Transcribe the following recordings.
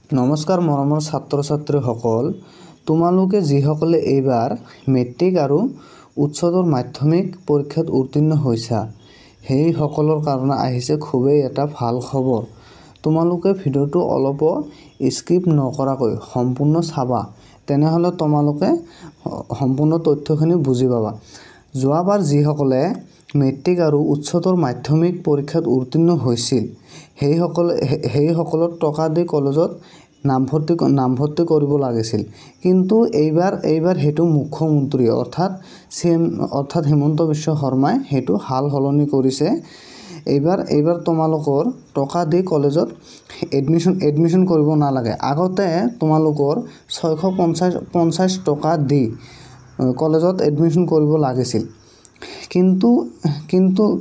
নমস্কাৰ মৰমৰ ছাত্ৰ ছাত্ৰীসকল, তোমালোকে যিসকলে এইবাৰ মেট্ৰিক আৰু উচ্চতৰ মাধ্যমিক পৰীক্ষাত উত্তীৰ্ণ হৈছা সেই সকলৰ কাৰণে আহিছে খুবেই এটা ভাল খবৰ। তোমালোকে ভিডিঅ'টো অলপ স্কিপ নকৰাকৈ সম্পূৰ্ণ চাবা, তেনেহ'লে তোমালোকে সম্পূৰ্ণ তথ্যখিনি বুজি পাবা। যোৱাবাৰ যিসকলে মেট্ৰিক আৰু উচ্চতৰ মাধ্যমিক পৰীক্ষাত উত্তীৰ্ণ হৈছিল সেইসকলৰ টকা দি কলেজত নামভৰ্তি কৰিব লাগিছিল, কিন্তু এইবাৰ হেতু মুখ্যমন্ত্ৰী অৰ্থাৎ হিমন্ত বিশ্ব শৰ্মাই হেতু হাল সলনি কৰিছে। এইবাৰ তোমালোকৰ টকা দি কলেজত এডমিশন কৰিব নালাগে। আগতে তোমালোকৰ 650 টকা দি কলেজত এডমিশন কৰিব লাগিছিল,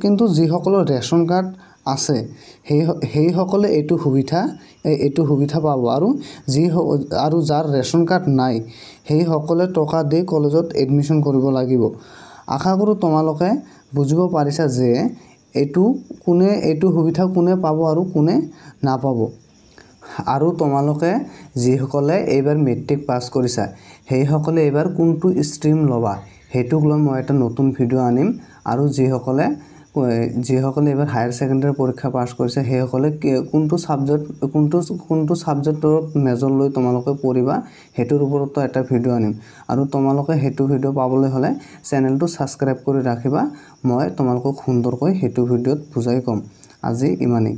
কিন্তু যিসকলৰ ৰেচন কাৰ্ড আছে সেইসকলে এইটো সুবিধা পাব, আৰু যাৰ ৰেচন কাৰ্ড নাই সেইসকলে টকা দি কলেজত এডমিশন কৰিব লাগিব। আশা কৰোঁ তোমালোকে বুজিব পাৰিছা যে এইটো সুবিধা কোনে পাব আৰু কোনে নাপাব। আৰু তোমালোকে যিসকলে এইবাৰ মেট্ৰিক পাছ কৰিছা সেইসকলে এইবাৰ কোনটো ষ্ট্ৰীম ল'বা সেইটোক লৈ মই এটা নতুন ভিডিঅ' আনিম। আৰু যিসকলে এইবাৰ হায়াৰ ছেকেণ্ডেৰী পৰীক্ষা পাছ কৰিছে সেইসকলে কোনটো ছাবজেক্টত মেজৰ লৈ তোমালোকে পঢ়িবা সেইটোৰ ওপৰতো এটা ভিডিঅ' আনিম। আৰু তোমালোকে সেইটো ভিডিঅ' পাবলৈ হ'লে চেনেলটো ছাবস্ক্ৰাইব কৰি ৰাখিবা। মই তোমালোকক সুন্দৰকৈ সেইটো ভিডিঅ'ত বুজাই ক'ম। আজি ইমানেই।